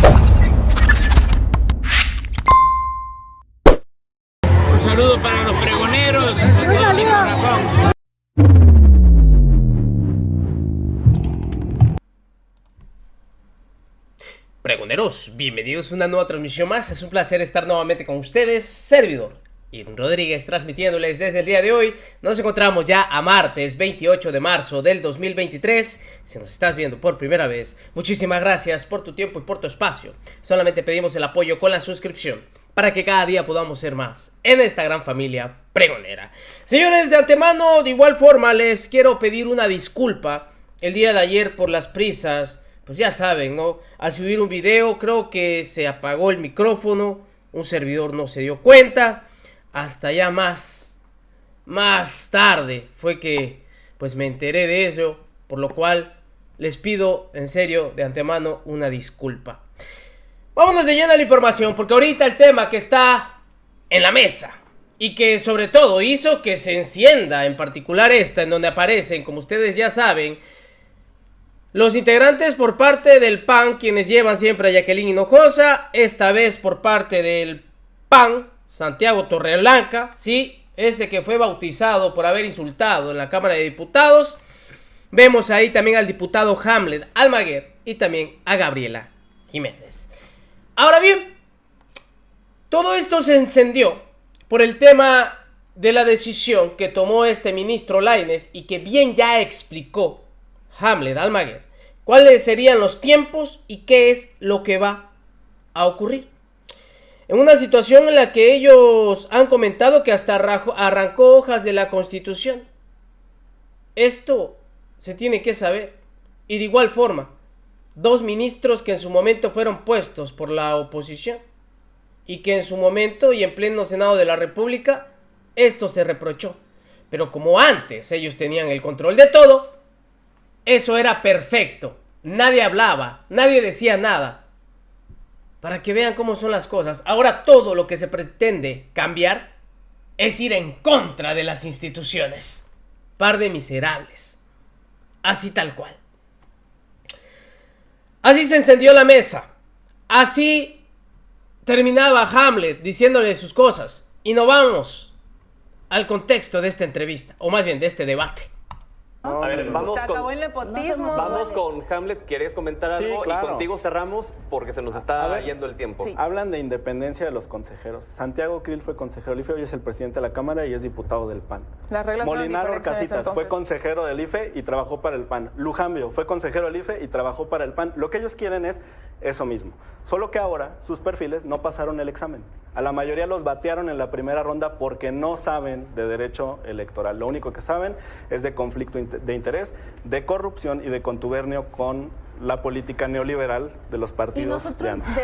Un saludo para los pregoneros, con todo mi corazón. Pregoneros, bienvenidos a una nueva transmisión más. Es un placer estar nuevamente con ustedes, servidor Irwin Rodríguez, transmitiéndoles desde el día de hoy. Nos encontramos ya a martes 28 de marzo del 2023. Si nos estás viendo por primera vez, muchísimas gracias por tu tiempo y por tu espacio. Solamente pedimos el apoyo con la suscripción para que cada día podamos ser más en esta gran familia pregonera. Señores, de antemano, de igual forma, les quiero pedir una disculpa el día de ayer por las prisas. Pues ya saben, ¿no? Al subir un video creo que se apagó el micrófono, un servidor no se dio cuenta, hasta ya más tarde fue que pues me enteré de eso, por lo cual les pido en serio de antemano una disculpa. Vámonos de lleno a la información, porque ahorita el tema que está en la mesa y que sobre todo hizo que se encienda, en particular esta, en donde aparecen, como ustedes ya saben, los integrantes por parte del PAN, quienes llevan siempre a Jacqueline Hinojosa, esta vez por parte del PAN, Santiago Torreblanca, sí, ese que fue bautizado por haber insultado en la Cámara de Diputados. Vemos ahí también al diputado Hamlet Almaguer y también a Gabriela Jiménez. Ahora bien, todo esto se encendió por el tema de la decisión que tomó este ministro Lainez y que bien ya explicó Hamlet Almaguer cuáles serían los tiempos y qué es lo que va a ocurrir. En una situación en la que ellos han comentado que hasta arrancó hojas de la Constitución. Esto se tiene que saber. Y de igual forma, dos ministros que en su momento fueron puestos por la oposición y que en su momento y en pleno Senado de la República esto se reprochó. Pero como antes ellos tenían el control de todo, eso era perfecto. Nadie hablaba, nadie decía nada. Para que vean cómo son las cosas. Ahora todo lo que se pretende cambiar es ir en contra de las instituciones. Par de miserables. Así tal cual. Así se encendió la mesa. Así terminaba Hamlet diciéndole sus cosas. Y nos vamos al contexto de esta entrevista, o más bien de este debate. A ver, vamos se acabó el nepotismo. vamos con Hamlet. ¿Quieres comentar algo? Sí, claro. Y contigo cerramos porque se nos está yendo el tiempo. Sí. Hablan de independencia de los consejeros. Santiago Krill fue consejero del IFE, hoy es el presidente de la Cámara y es diputado del PAN. Las reglas eran Molinar diferentes Orcasitas entonces. fue consejero del IFE y trabajó para el PAN. Lujambio fue consejero del IFE y trabajó para el PAN. Lo que ellos quieren es eso mismo. Solo que ahora sus perfiles no pasaron el examen. A la mayoría los batearon en la primera ronda porque no saben de derecho electoral. Lo único que saben es de conflicto de interés, de corrupción y de contubernio con la política neoliberal de los partidos de antes.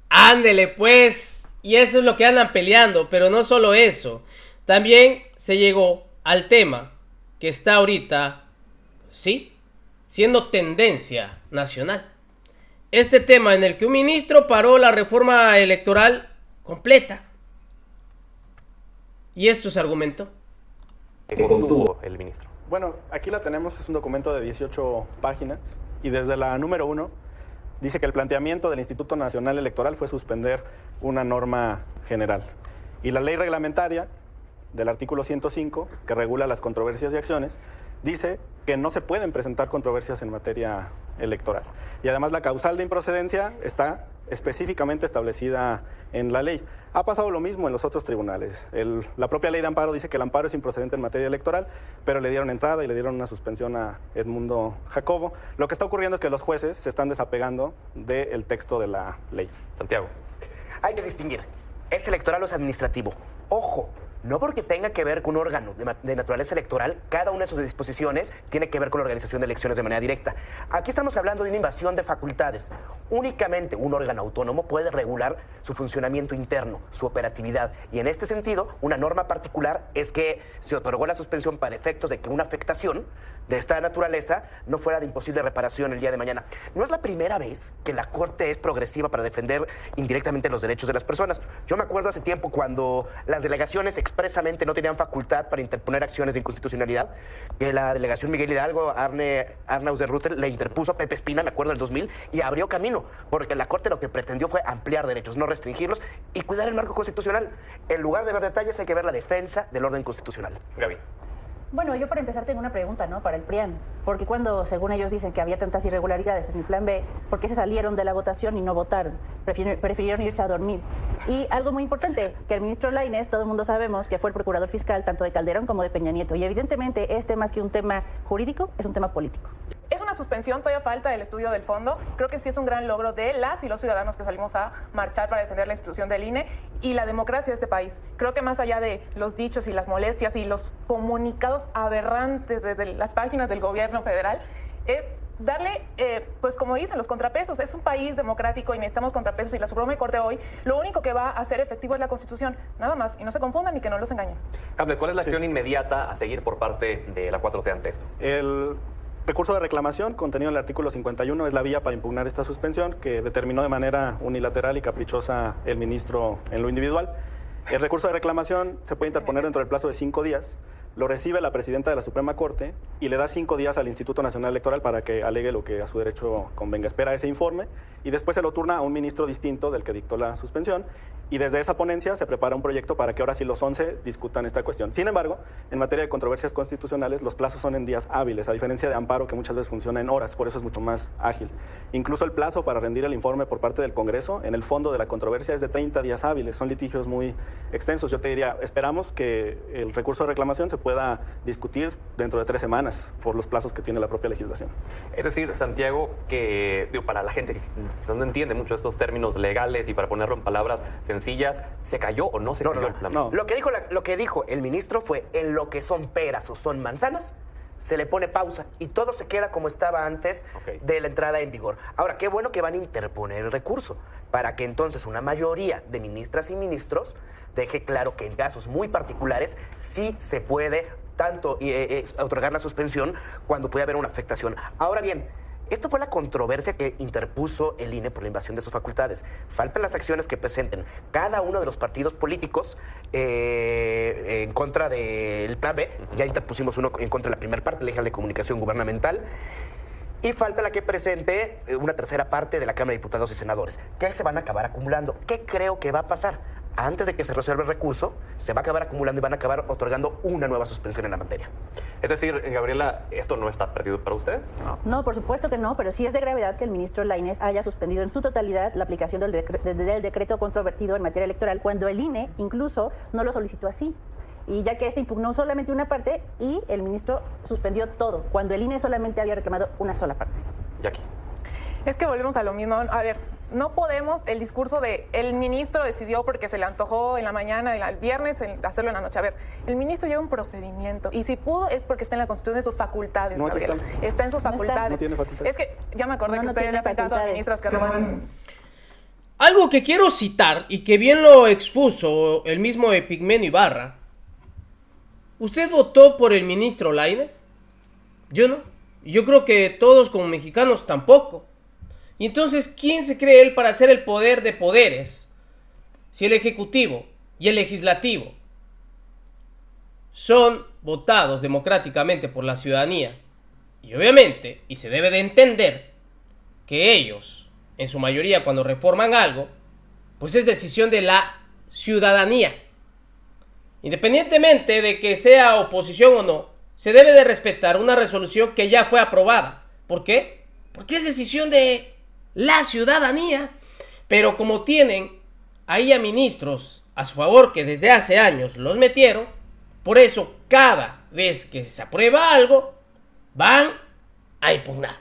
Ándele pues, y eso es lo que andan peleando, pero no solo eso, también se llegó al tema que está ahorita, sí, siendo tendencia nacional. Este tema en el que un ministro paró la reforma electoral completa. Y esto se argumentó. ¿Qué contuvo el ministro? Bueno, aquí la tenemos, es un documento de 18 páginas y desde la número 1 dice que el planteamiento del Instituto Nacional Electoral fue suspender una norma general. Y la ley reglamentaria del artículo 105, que regula las controversias y acciones, dice que no se pueden presentar controversias en materia electoral. Y además la causal de improcedencia está específicamente establecida en la ley. Ha pasado lo mismo en los otros tribunales. La propia ley de amparo dice que el amparo es improcedente en materia electoral, pero le dieron entrada y le dieron una suspensión a Edmundo Jacobo. Lo que está ocurriendo es que los jueces se están desapegando del texto de la ley. Santiago. Hay que distinguir, ¿es electoral o es administrativo? Ojo, no porque tenga que ver con un órgano de naturaleza electoral, cada una de sus disposiciones tiene que ver con la organización de elecciones de manera directa. Aquí estamos hablando de una invasión de facultades. Únicamente un órgano autónomo puede regular su funcionamiento interno, su operatividad. Y en este sentido, una norma particular es que se otorgó la suspensión para efectos de que una afectación de esta naturaleza no fuera de imposible reparación el día de mañana. No es la primera vez que la Corte es progresiva para defender indirectamente los derechos de las personas. Yo me acuerdo hace tiempo cuando las delegaciones expresamente no tenían facultad para interponer acciones de inconstitucionalidad, que la delegación Miguel Hidalgo, Arnaus de Ruther, le interpuso a Pepe Espina, me acuerdo, en el 2000, y abrió camino, porque la Corte lo que pretendió fue ampliar derechos, no restringirlos, y cuidar el marco constitucional. En lugar de ver detalles, hay que ver la defensa del orden constitucional. Gaby. Bueno, yo para empezar tengo una pregunta, ¿no? Para el PRIAN. Porque cuando, según ellos dicen que había tantas irregularidades en el plan B, ¿por qué se salieron de la votación y no votaron? Prefirieron irse a dormir. Y algo muy importante, que el ministro Lainez, todo el mundo sabemos que fue el procurador fiscal tanto de Calderón como de Peña Nieto. Y evidentemente este, más que un tema jurídico, es un tema político. Es una suspensión, todavía falta el estudio del fondo. Creo que sí es un gran logro de las y los ciudadanos que salimos a marchar para defender la institución del INE y la democracia de este país. Creo que más allá de los dichos y las molestias y los comunicados aberrantes desde las páginas del gobierno federal, es darle, pues como dicen, los contrapesos. Es un país democrático y necesitamos contrapesos, y la Suprema Corte hoy lo único que va a hacer efectivo es la Constitución, nada más, y no se confundan y que no los engañen. Hamlet, ¿cuál es la acción inmediata a seguir por parte de la 4T ante esto? El recurso de reclamación contenido en el artículo 51 es la vía para impugnar esta suspensión que determinó de manera unilateral y caprichosa el ministro en lo individual. El recurso de reclamación se puede interponer dentro del plazo de 5 días. Lo recibe la presidenta de la Suprema Corte y le da 5 días al Instituto Nacional Electoral para que alegue lo que a su derecho convenga. Espera ese informe y después se lo turna a un ministro distinto del que dictó la suspensión, y desde esa ponencia se prepara un proyecto para que ahora sí los 11 discutan esta cuestión. Sin embargo, en materia de controversias constitucionales, los plazos son en días hábiles, a diferencia de amparo, que muchas veces funciona en horas, por eso es mucho más ágil. Incluso el plazo para rendir el informe por parte del Congreso en el fondo de la controversia es de 30 días hábiles. Son litigios muy extensos. Yo te diría, esperamos que el recurso de reclamación se pueda discutir dentro de 3 semanas por los plazos que tiene la propia legislación. Es decir, Santiago, que para la gente que no entiende mucho estos términos legales y para ponerlo en palabras sencillas, ¿se cayó o no se cayó el plan? No. Lo que dijo el ministro fue: en lo que son peras o son manzanas, se le pone pausa y todo se queda como estaba antes de la entrada en vigor. Ahora, qué bueno que van a interponer el recurso para que entonces una mayoría de ministras y ministros deje claro que en casos muy particulares sí se puede tanto otorgar la suspensión cuando puede haber una afectación. Ahora bien, esto fue la controversia que interpuso el INE por la invasión de sus facultades. Faltan las acciones que presenten cada uno de los partidos políticos en contra del plan B. Ya interpusimos uno en contra de la primera parte, Ley General de Comunicación Gubernamental. Y falta la que presente una tercera parte de la Cámara de Diputados y Senadores, que se van a acabar acumulando. ¿Qué creo que va a pasar? Antes de que se resuelva el recurso, se va a acabar acumulando y van a acabar otorgando una nueva suspensión en la materia. Es decir, Gabriela, ¿esto no está perdido para ustedes? No, por supuesto que no, pero sí es de gravedad que el ministro Lainez haya suspendido en su totalidad la aplicación del decreto controvertido en materia electoral, cuando el INE incluso no lo solicitó así. Y ya que este impugnó solamente una parte y el ministro suspendió todo, cuando el INE solamente había reclamado una sola parte. Jackie. Es que volvemos a lo mismo. A ver, no podemos el discurso de el ministro decidió porque se le antojó en la mañana, el viernes, hacerlo en la noche. A ver, el ministro lleva un procedimiento y si pudo es porque está en la Constitución de sus facultades, No, aquí Gabriela. está. Está en sus facultades. No tiene facultades. Es que ya me acordé que No ustedes tiene le hacen caso a facultades. ministras que roban. Algo que quiero citar y que bien lo expuso el mismo Epigmenio Ibarra. ¿Usted votó por el ministro Lainez? Yo no. Y yo creo que todos como mexicanos tampoco. Y entonces, ¿quién se cree él para ser el poder de poderes? Si el Ejecutivo y el Legislativo son votados democráticamente por la ciudadanía. Y obviamente, y se debe de entender, que ellos, en su mayoría cuando reforman algo, pues es decisión de la ciudadanía. Independientemente de que sea oposición o no, se debe de respetar una resolución que ya fue aprobada. ¿Por qué? Porque es decisión de la ciudadanía. Pero como tienen ahí a ministros a su favor que desde hace años los metieron, por eso cada vez que se aprueba algo, van a impugnar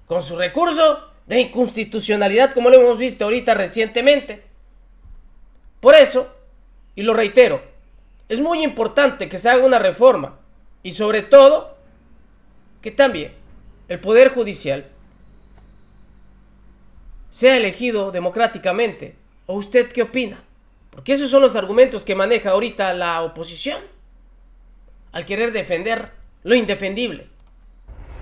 con su recurso de inconstitucionalidad, como lo hemos visto ahorita recientemente. Por eso, y lo reitero, es muy importante que se haga una reforma y sobre todo que también el Poder Judicial sea elegido democráticamente. ¿O usted qué opina? Porque esos son los argumentos que maneja ahorita la oposición al querer defender lo indefendible.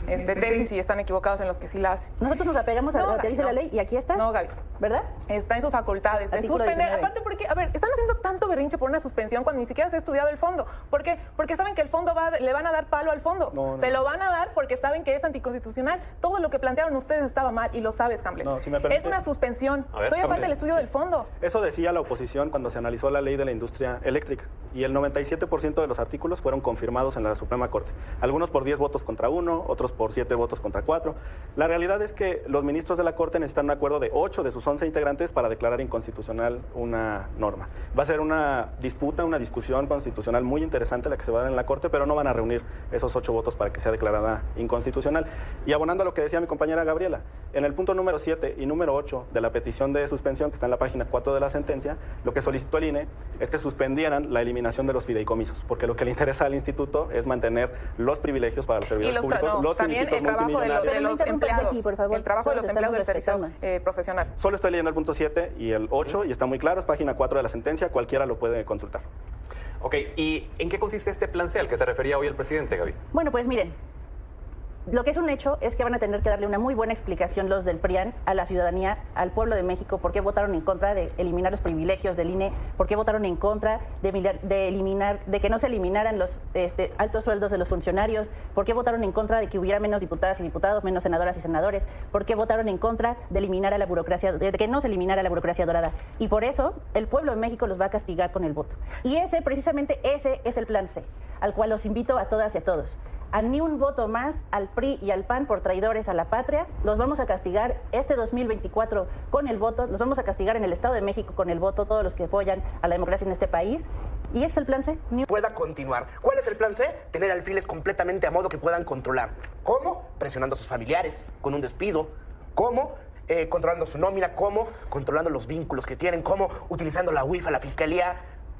tesis y están equivocados en los que sí la hacen. Nosotros nos apegamos a No, lo que dice no. la ley y aquí está. No, Gaby. ¿Verdad? Está en sus facultades de Artículo suspender. 19. Aparte porque, a ver, están haciendo tanto berrinche por una suspensión cuando ni siquiera se ha estudiado el fondo. ¿Por qué? Porque saben que el fondo le van a dar palo al fondo. No. Se lo van a dar porque saben que es anticonstitucional. Todo lo que plantearon ustedes estaba mal y lo sabes, Hamlet. No, si me permite. Es una suspensión. A ver, Todavía falta el Hamlet, estudio del fondo. Eso decía la oposición cuando se analizó la ley de la industria eléctrica y el 97% de los artículos fueron confirmados en la Suprema Corte. Algunos por 10 votos contra 1, otros por 7 votos contra 4. La realidad es que los ministros de la Corte necesitan un acuerdo de 8 de sus 11 integrantes para declarar inconstitucional una norma. Va a ser una disputa, una discusión constitucional muy interesante la que se va a dar en la Corte, pero no van a reunir esos 8 votos para que sea declarada inconstitucional. Y abonando a lo que decía mi compañera Gabriela, en el punto número 7 y número 8 de la petición de suspensión, que está en la página 4 de la sentencia, lo que solicitó el INE es que suspendieran la eliminación de los fideicomisos, porque lo que le interesa al instituto es mantener los privilegios para los servidores públicos, los también el finiquitos trabajo de multimillonarios. los Pero no interrumpas empleados. aquí, por favor. El trabajo de los Todos empleados del estamos servicio respetando. profesional. Solo estoy leyendo el punto 7 y el 8 y está muy claro, es página 4 de la sentencia, cualquiera lo puede consultar. Ok, ¿y en qué consiste este plan C al que se refería hoy el presidente, Gaby? Bueno, pues miren, lo que es un hecho es que van a tener que darle una muy buena explicación los del PRIAN a la ciudadanía, al pueblo de México, por qué votaron en contra de eliminar los privilegios del INE, por qué votaron en contra de que no se eliminaran los altos sueldos de los funcionarios, por qué votaron en contra de que hubiera menos diputadas y diputados, menos senadoras y senadores, por qué votaron en contra de eliminar a la burocracia, de que no se eliminara la burocracia dorada. Y por eso el pueblo de México los va a castigar con el voto. Y precisamente ese es el plan C, al cual los invito a todas y a todos. A ni un voto más al PRI y al PAN por traidores a la patria. Los vamos a castigar este 2024 con el voto, los vamos a castigar en el Estado de México con el voto, todos los que apoyan a la democracia en este país. Y ese es el plan C. Pueda continuar. ¿Cuál es el plan C? Tener alfiles completamente a modo que puedan controlar. ¿Cómo? Presionando a sus familiares con un despido. ¿Cómo? Controlando su nómina. ¿Cómo? Controlando los vínculos que tienen. ¿Cómo? Utilizando la UIF, la fiscalía.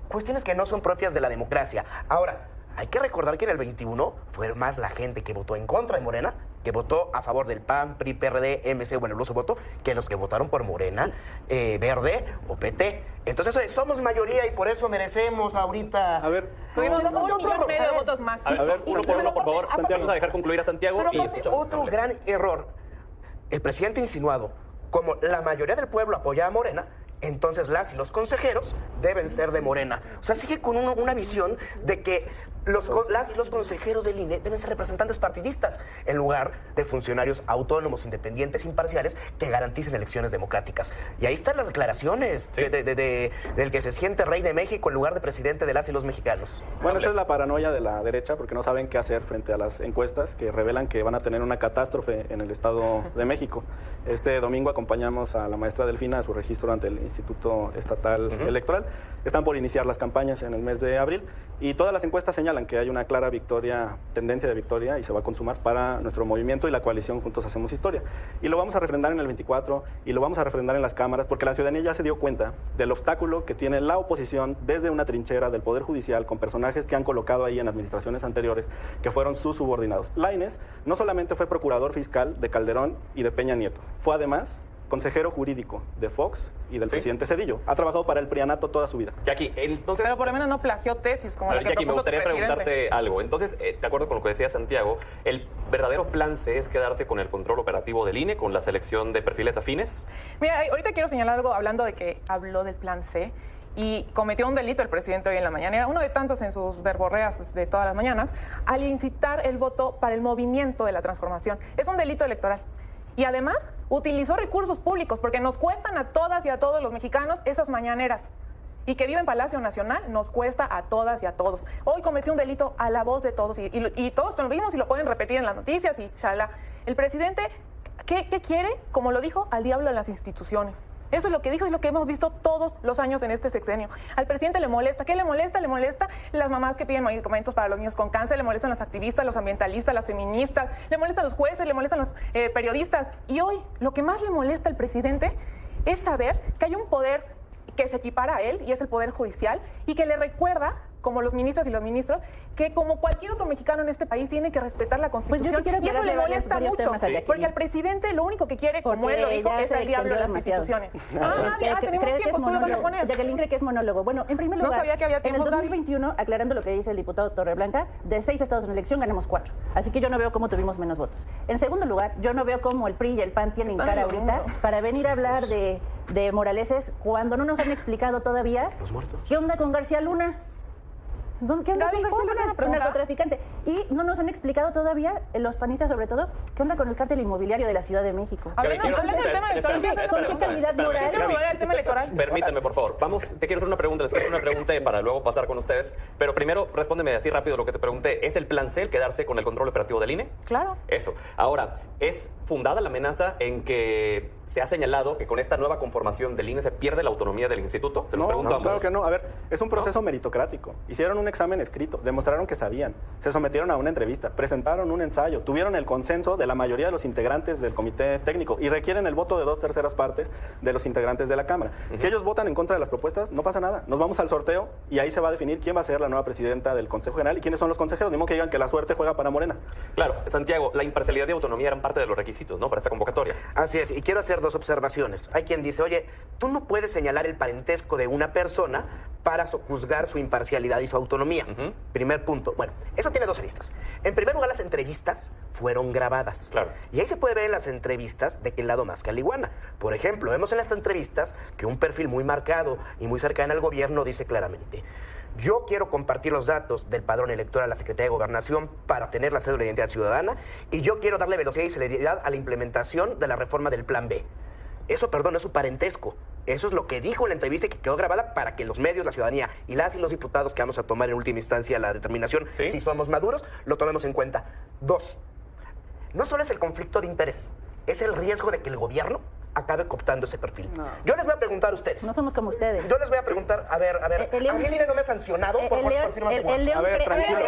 Cuestiones que no son propias de la democracia. Ahora, hay que recordar que en el 21 fue más la gente que votó en contra de Morena, que votó a favor del PAN, PRI, PRD, MC o el numeroso voto, que los que votaron por Morena, Verde o PT. Entonces, eso de somos mayoría y por eso merecemos ahorita... A ver, Tuvimos No, 1,5 millones de votos más. A ver, uno por uno, por favor. Aparte- Vamos a dejar concluir a Santiago Pero y aparte, escuchamos. otro gran error. El presidente ha insinuado, como la mayoría del pueblo apoya a Morena, entonces las y los consejeros deben ser de Morena. O sea, sigue con una visión de que las y los consejeros del INE deben ser representantes partidistas en lugar de funcionarios autónomos, independientes, imparciales, que garanticen elecciones democráticas. Y ahí están las declaraciones del que se siente rey de México en lugar de presidente de las y los mexicanos. bueno, esta es la paranoia de la derecha porque no saben qué hacer frente a las encuestas que revelan que van a tener una catástrofe en el Estado de México. Este domingo acompañamos a la maestra Delfina a su registro ante el Instituto Estatal Electoral. Están por iniciar las campañas en el mes de abril y todas las encuestas señalan que hay una clara tendencia de victoria y se va a consumar para nuestro movimiento y la coalición Juntos Hacemos Historia. Y lo vamos a refrendar en el 24 y lo vamos a refrendar en las cámaras porque la ciudadanía ya se dio cuenta del obstáculo que tiene la oposición desde una trinchera del Poder Judicial con personajes que han colocado ahí en administraciones anteriores que fueron sus subordinados. Lainez no solamente fue procurador fiscal de Calderón y de Peña Nieto, fue además consejero jurídico de Fox y del presidente Zedillo. Ha trabajado para el prianato toda su vida. Jackie, entonces... Pero por lo menos no plagió tesis como A la ver, que Jackie, me propuso tu gustaría presidente. preguntarte algo. Entonces, de acuerdo con lo que decía Santiago, ¿el verdadero plan C es quedarse con el control operativo del INE, con la selección de perfiles afines? Mira, ahorita quiero señalar algo hablando de que habló del plan C y cometió un delito el presidente hoy en la mañana, era uno de tantos en sus verborreas de todas las mañanas, al incitar el voto para el movimiento de la transformación. Es un delito electoral. Y además utilizó recursos públicos porque nos cuestan a todas y a todos los mexicanos esas mañaneras. Y que vive en Palacio Nacional nos cuesta a todas y a todos. Hoy cometió un delito a la voz de todos y todos lo vimos y lo pueden repetir en las noticias y shala. El presidente, ¿qué quiere? Como lo dijo, al diablo en las instituciones. Eso es lo que dijo y lo que hemos visto todos los años en este sexenio. Al presidente le molesta. ¿Qué le molesta? Le molesta las mamás que piden medicamentos para los niños con cáncer, le molestan los activistas, los ambientalistas, las feministas, le molestan los jueces, le molestan los periodistas. Y hoy lo que más le molesta al presidente es saber que hay un poder que se equipara a él y es el poder judicial y que le recuerda como los ministros y los ministros, que como cualquier otro mexicano en este país tiene que respetar la Constitución. Pues yo quiero y eso le aclararle molesta varios mucho, temas a Jacqueline. porque al presidente lo único que quiere, como Porque él lo dijo, ya es se el diablo de las extendió instituciones. demasiado. Tenemos ¿Crees que tiempo, es tú lo vas a monólogo? poner. Jacqueline cree que es monólogo. Bueno, en primer No lugar, sabía que había en el tiempo, Gaby. 2021, aclarando lo que dice el diputado Torreblanca, de 6 estados en elección ganamos 4. Así que yo no veo cómo tuvimos menos votos. En segundo lugar, yo no veo cómo el PRI y el PAN tienen cara ahorita para venir a hablar de moraleses cuando no nos han explicado todavía qué onda con García Luna. ¿Qué onda Gaby, con ¿puedo García hacer una Luna? Un pregunta? narcotraficante. Y no nos han explicado todavía, los panistas sobre todo, qué onda con el cártel inmobiliario de la Ciudad de México. Hablando del tema electoral, ¿Con qué calidad moral? ¿Quiero volver al tema electoral? Permítame, por favor. Te quiero hacer una pregunta, les quiero hacer una pregunta para luego pasar con ustedes. Pero primero, respóndeme así rápido lo que te pregunté. ¿Es el plan C el quedarse con el control operativo del INE? Claro. Eso. Ahora, ¿es fundada la amenaza en que se ha señalado que con esta nueva conformación del INE se pierde la autonomía del instituto? Se los pregunto a ambos. Claro que no. A ver, es un proceso meritocrático. Hicieron un examen escrito, demostraron que sabían, se sometieron a una entrevista, presentaron un ensayo, tuvieron el consenso de la mayoría de los integrantes del comité técnico y requieren el voto de 2/3 partes de los integrantes de la Cámara. Si ellos votan en contra de las propuestas, no pasa nada. Nos vamos al sorteo y ahí se va a definir quién va a ser la nueva presidenta del Consejo General y quiénes son los consejeros. Ni modo que digan que la suerte juega para Morena. Claro, Santiago, la imparcialidad y autonomía eran parte de los requisitos, ¿no? Para esta convocatoria. Así es, y quiero hacer 2 observaciones. Hay quien dice, oye, tú no puedes señalar el parentesco de una persona para juzgar su imparcialidad y su autonomía. Primer punto. Bueno, eso tiene 2 aristas. En primer lugar, las entrevistas fueron grabadas. Claro. Y ahí se puede ver en las entrevistas de qué lado más que la iguana. Por ejemplo, vemos en las entrevistas que un perfil muy marcado y muy cercano al gobierno dice claramente: yo quiero compartir los datos del padrón electoral a la Secretaría de Gobernación para tener la cédula de identidad ciudadana y yo quiero darle velocidad y celeridad a la implementación de la reforma del Plan B. Eso, perdón, es su parentesco. Eso es lo que dijo en la entrevista y que quedó grabada para que los medios, la ciudadanía y las y los diputados que vamos a tomar en última instancia la determinación, ¿Sí? si somos maduros, lo tomemos en cuenta. 2, no solo es el conflicto de interés, es el riesgo de que el gobierno acabe cooptando ese perfil. Yo les voy a preguntar a ustedes. No somos como ustedes. Yo les voy a preguntar, a ver, a mí el INE no me ha sancionado por firmas de guardia. A ver, tranquilo.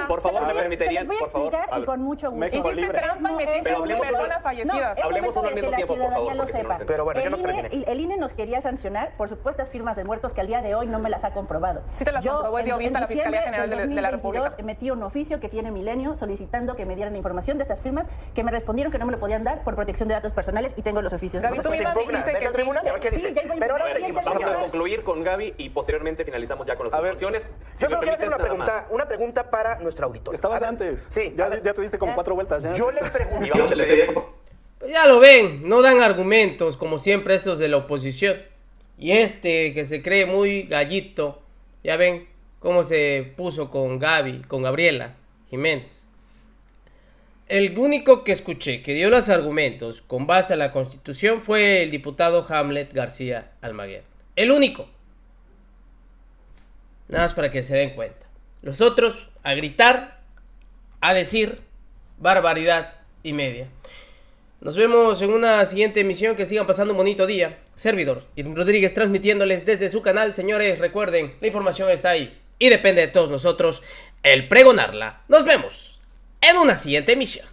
Por favor, me permitirían, por favor. Y con mucho gusto. México Hiciste libre. trampa y metiste Pero una hablemos persona fallecida. Hablemos uno al mismo tiempo, por favor, porque si no, no se- Pero bueno, yo no terminé. El INE nos quería sancionar por supuestas firmas de muertos que al día de hoy no me las ha comprobado. Sí te las comprobó y dio vista a la Fiscalía General de la República. Metí un oficio que tiene Milenio solicitando que me dieran información de estas firmas que me respondieron que no me lo podían dar por protección de datos personales y tengo los oficios. Gaby, tú Pues misma impugna, dijiste ve que la sí. tribuna y a ver qué dice. Sí, ya iba a Pero ahora impugnar. seguimos. Vamos a señores. concluir con Gaby y posteriormente finalizamos ya con las A ver, conclusiones. Yo solo quiero hacer una una pregunta para nuestro auditor. Estabas A ver, antes. Sí. Ya, a ver, ya te diste como 4 vueltas. Ya. yo les pregunto. Pues ya lo ven, no dan argumentos como siempre estos de la oposición. Y este que se cree muy gallito, ya ven cómo se puso con Gaby, con Gabriela Jiménez. El único que escuché que dio los argumentos con base a la Constitución fue el diputado Hamlet García Almaguer. El único. Nada más para que se den cuenta. Los otros a gritar, a decir barbaridad y media. Nos vemos en una siguiente emisión. Que sigan pasando un bonito día. Servidor Irving Rodríguez transmitiéndoles desde su canal. Señores, recuerden, la información está ahí y depende de todos nosotros el pregonarla. Nos vemos en una siguiente emisión.